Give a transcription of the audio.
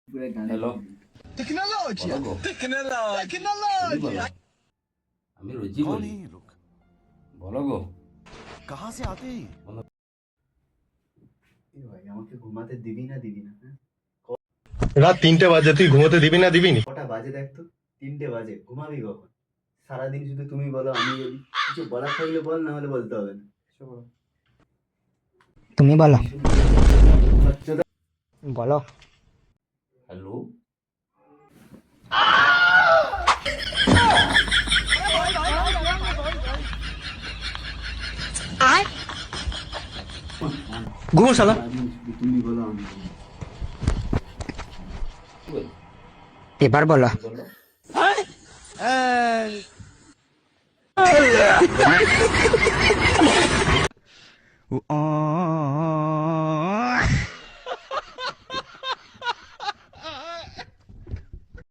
Hello, technology বলো গো। Technology বলো। আমি রোজই कौन বলি। है ये लोग? বলো গো। कहाँ से आते हैं? ভাই আমাকে ঘুমাতে দিবি না হ্যাঁ? রাত 3টে বাজে, তুই ঘুমোতে দিবি না দিবি নি? কটা বাজে দেখ তো, 3টে বাজে, ঘুমাবি কখন? সারাদিন শুধু তুমি বলো আমি বলি, কিছু বলার থাকলে বল, না হলে বলতে হবে না। তুমি বলো বাচ্চাদের বলো হ্যালো, ঘুমো শালা। সারাদিন শুধু তুমি বলো আমি বলি। কি বল? এবার বলো কি বললো?